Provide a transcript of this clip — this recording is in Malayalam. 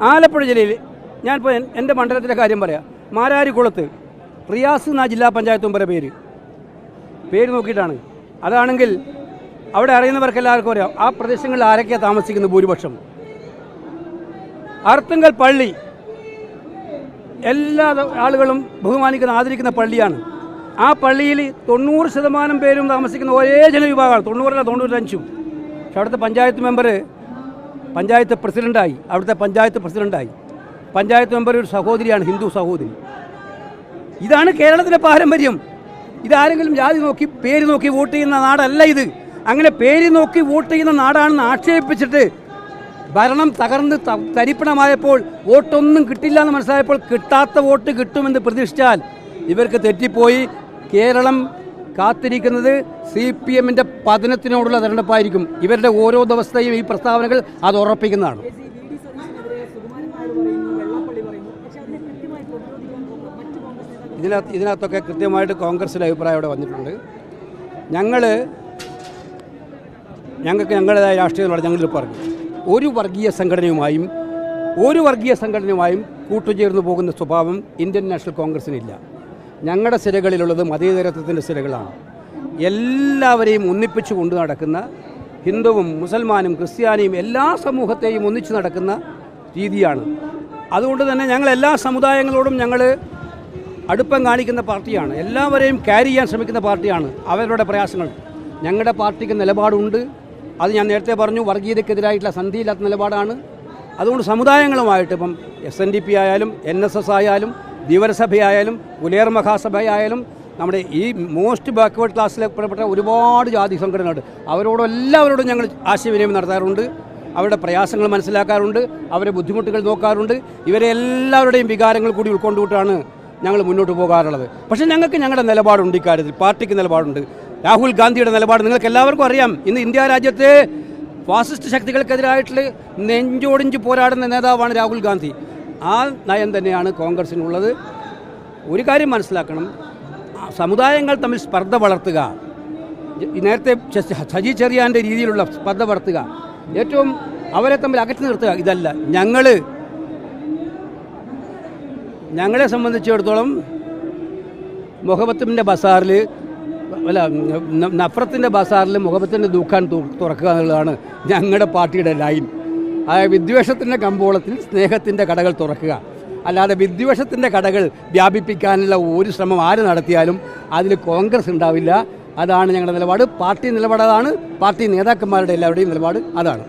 ആലപ്പുഴ ജില്ലയിൽ ഞാനിപ്പോൾ എൻ്റെ മണ്ഡലത്തിലെ കാര്യം പറയാം. മാരാരിക്കുളത്ത് റിയാസ് എന്ന ജില്ലാ പഞ്ചായത്ത് മെമ്പറുടെ പേര് നോക്കിയിട്ടാണ്. അതാണെങ്കിൽ അവിടെ അറിയുന്നവർക്ക് എല്ലാവർക്കും അറിയാം ആ പ്രദേശങ്ങളിൽ ആരൊക്കെയാണ് താമസിക്കുന്നത്. ഭൂരിപക്ഷം അർത്തുങ്കൽ പള്ളി എല്ലാ ആളുകളും ബഹുമാനിക്കുന്ന ആദരിക്കുന്ന പള്ളിയാണ്. ആ പള്ളിയിൽ 90% പേരും താമസിക്കുന്ന ഒരേ ജനവിഭാഗമാണ്. 90 അല്ല 95. പക്ഷെ അവിടുത്തെ പഞ്ചായത്ത് മെമ്പർ പഞ്ചായത്ത് പ്രസിഡൻ്റായി. പഞ്ചായത്ത് മെമ്പർ ഒരു സഹോദരിയാണ്, ഹിന്ദു സഹോദരി. ഇതാണ് കേരളത്തിലെ പാരമ്പര്യം. ഇതാരെങ്കിലും ജാതി നോക്കി പേര് നോക്കി വോട്ട് ചെയ്യുന്ന നാടല്ല ഇത്. അങ്ങനെ പേര് നോക്കി വോട്ട് ചെയ്യുന്ന നാടാണെന്ന് ആക്ഷേപിച്ചിട്ട് ഭരണം തകർന്ന് തരിപ്പണമായപ്പോൾ വോട്ടൊന്നും കിട്ടില്ല എന്ന് മനസ്സിലായപ്പോൾ കിട്ടാത്ത വോട്ട് കിട്ടുമെന്ന് പ്രതീക്ഷിച്ചാൽ ഇവർക്ക് തെറ്റിപ്പോയി. കേരളം കാത്തിരിക്കുന്നത് CPMൻ്റെ പതനത്തിനോടുള്ള തെരഞ്ഞെടുപ്പായിരിക്കും. ഇവരുടെ ഓരോ ദിവസത്തെയും ഈ പ്രസ്താവനകൾ അത് ഉറപ്പിക്കുന്നതാണ്. ഇതിനകത്തൊക്കെ കൃത്യമായിട്ട് കോൺഗ്രസിൻ്റെ അഭിപ്രായം ഇവിടെ വന്നിട്ടുണ്ട്. ഞങ്ങൾക്ക് ഞങ്ങളുടേതായ രാഷ്ട്രീയ നിലപാട് ഞങ്ങളിത് പറഞ്ഞു. ഒരു വർഗീയ സംഘടനയുമായും കൂട്ടുചേർന്ന് പോകുന്ന സ്വഭാവം ഇന്ത്യൻ നാഷണൽ കോൺഗ്രസിനില്ല. ഞങ്ങളുടെ സിരകളിലുള്ളത് മതേതരത്വത്തിൻ്റെ സിരകളാണ്. എല്ലാവരെയും ഒന്നിപ്പിച്ചു കൊണ്ടു നടക്കുന്ന, ഹിന്ദുവും മുസൽമാനും ക്രിസ്ത്യാനിയും എല്ലാ സമൂഹത്തെയും ഒന്നിച്ചു നടക്കുന്ന രീതിയാണ്. അതുകൊണ്ട് തന്നെ ഞങ്ങൾ എല്ലാ സമുദായങ്ങളോടും ഞങ്ങൾ അടുപ്പം കാണിക്കുന്ന പാർട്ടിയാണ്. എല്ലാവരെയും ക്യാരി ചെയ്യാൻ ശ്രമിക്കുന്ന പാർട്ടിയാണ്. അവരുടെ പ്രയാസങ്ങൾ ഞങ്ങളുടെ പാർട്ടിക്ക് നിലപാടുണ്ട്. അത് ഞാൻ നേരത്തെ പറഞ്ഞു, വർഗീയതയ്ക്കെതിരായിട്ടുള്ള സന്ധിയില്ലാത്ത നിലപാടാണ്. അതുകൊണ്ട് സമുദായങ്ങളുമായിട്ട് ഇപ്പം SNDP ആയാലും NSS ആയാലും ധീവരസഭയായാലും പുലേർ മഹാസഭയായാലും നമ്മുടെ ഈ മോസ്റ്റ് ബാക്ക്വേർഡ് ക്ലാസ്സിലെ പെട്ട ഒരുപാട് ജാതി സംഘടനകളുണ്ട്. എല്ലാവരോടും ഞങ്ങൾ ആശയവിനിമയം നടത്താറുണ്ട്. അവരുടെ പ്രയാസങ്ങൾ മനസ്സിലാക്കാറുണ്ട്, അവരുടെ ബുദ്ധിമുട്ടുകൾ നോക്കാറുണ്ട്. ഇവരെ എല്ലാവരുടെയും വികാരങ്ങൾ കൂടി ഉൾക്കൊണ്ടുകൊണ്ടാണ് ഞങ്ങൾ മുന്നോട്ട് പോകാറുള്ളത്. പക്ഷേ ഞങ്ങൾക്ക് ഞങ്ങളുടെ നിലപാടുണ്ട്. ഇക്കാര്യത്തിൽ പാർട്ടിക്ക് നിലപാടുണ്ട്. രാഹുൽ ഗാന്ധിയുടെ നിലപാട് നിങ്ങൾക്ക് എല്ലാവർക്കും അറിയാം. ഇന്ന് ഇന്ത്യ രാജ്യത്തെ ഫാസിസ്റ്റ് ശക്തികൾക്കെതിരായിട്ട് നെഞ്ചോടിഞ്ച് പോരാടുന്ന നേതാവാണ് രാഹുൽ ഗാന്ധി. ആ നയം തന്നെയാണ് കോൺഗ്രസിനുള്ളത്. ഒരു കാര്യം മനസ്സിലാക്കണം, സമുദായങ്ങൾ തമ്മിൽ സ്പർദ്ധ വളർത്തുക, നേരത്തെ സജി ചെറിയാൻ്റെ രീതിയിലുള്ള സ്പർദ്ധ വളർത്തുക, ഏറ്റവും അവരെ തമ്മിൽ അകറ്റി നിർത്തുക, ഇതല്ല. ഞങ്ങളെ സംബന്ധിച്ചിടത്തോളം മുഹബത്തിൻ്റെ ബസാറിൽ നഫ്രത്തിൻ്റെ ബസാറിൽ മുഹബത്തിൻ്റെ ദുഃഖാൻ തുറക്കുക എന്നുള്ളതാണ് ഞങ്ങളുടെ പാർട്ടിയുടെ ലൈൻ. അതായത് വിദ്വേഷത്തിൻ്റെ കമ്പോളത്തിൽ സ്നേഹത്തിൻ്റെ കടകൾ തുറക്കുക. അല്ലാതെ വിദ്വേഷത്തിൻ്റെ കടകൾ വ്യാപിപ്പിക്കാനുള്ള ഒരു ശ്രമം ആര് നടത്തിയാലും അതിൽ കോൺഗ്രസ് ഉണ്ടാവില്ല. അതാണ് ഞങ്ങളുടെ നിലപാട്. പാർട്ടി നിലപാട് അതാണ്. പാർട്ടി നേതാക്കന്മാരുടെ എല്ലാവരുടെയും നിലപാട് അതാണ്.